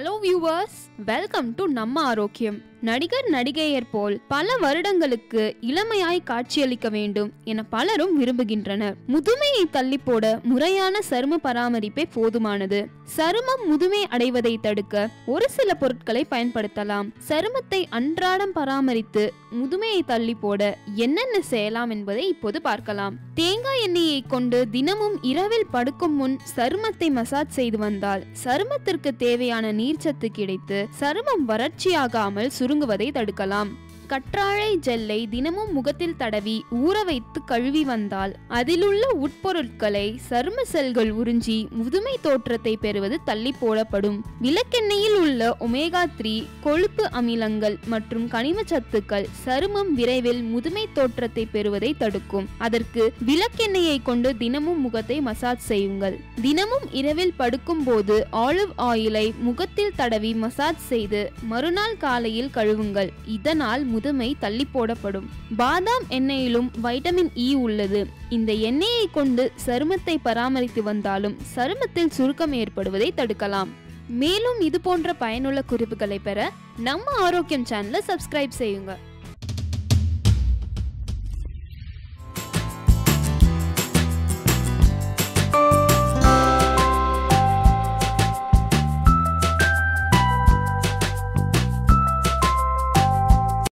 Hello viewers, welcome to நம்ம ஆரோக்கியம். நடிகர் நடிகையர் போல் பல வருடங்களுக்கு இளமையாய் காட்சியளிக்க வேண்டும் என பலரும் விரும்புகின்றனர். முதுமையை தள்ளி போட முறையான சரும பராமரிப்பே போதுமானது. சருமம் முதுமை அடைவதை தடுக்க ஒரு சில பொருட்களை பயன்படுத்தலாம். சருமத்தை அன்றாடம் பராமரித்து முதுமையை தள்ளி போட என்னென்ன செய்யலாம் என்பதை இப்போது பார்க்கலாம். தேங்காய் எண்ணெயை கொண்டு தினமும் இரவில் படுக்கும் முன் சருமத்தை மசாஜ் செய்து வந்தால் சருமத்திற்கு தேவையான நீர்ச்சத்து கிடைத்து சருமம் வறட்சியாகாமல் சுருங்குவதை தடுக்கலாம். கற்றாழை ஜெல்லை தினமும் முகத்தில் தடவி ஊற வைத்து கழுவி வந்தால் அதிலுள்ள உட்பொருட்களை சரும செல்கள் உறிஞ்சி முதுமை தோற்றத்தை பெறுவது தள்ளி போடப்படும். விளக்கெண்ணெயில் உள்ள ஒமேகா 3 கொழுப்பு அமிலங்கள் மற்றும் கனிம சத்துக்கள் சருமம் விரைவில் முதுமை தோற்றத்தை பெறுவதை தடுக்கும். அதற்கு விளக்கெண்ணெயை கொண்டு தினமும் முகத்தை மசாஜ் செய்யுங்கள். தினமும் இரவில் படுக்கும் போது ஆலிவ் ஆயிலை முகத்தில் தடவி மசாஜ் செய்து மறுநாள் காலையில் கழுவுங்கள். இதனால் முதுமை தள்ளி போடப்படும். பாதாம் எண்ணெயிலும் வைட்டமின் இ உள்ளது. இந்த எண்ணெயை கொண்டு சருமத்தை பராமரித்து வந்தாலும் சருமத்தில் சுருக்கம் ஏற்படுவதை தடுக்கலாம். மேலும் இது போன்ற பயனுள்ள குறிப்புகளை பெற நம்ம ஆரோக்கியம் சேனலை சப்ஸ்கிரைப் செய்யுங்க.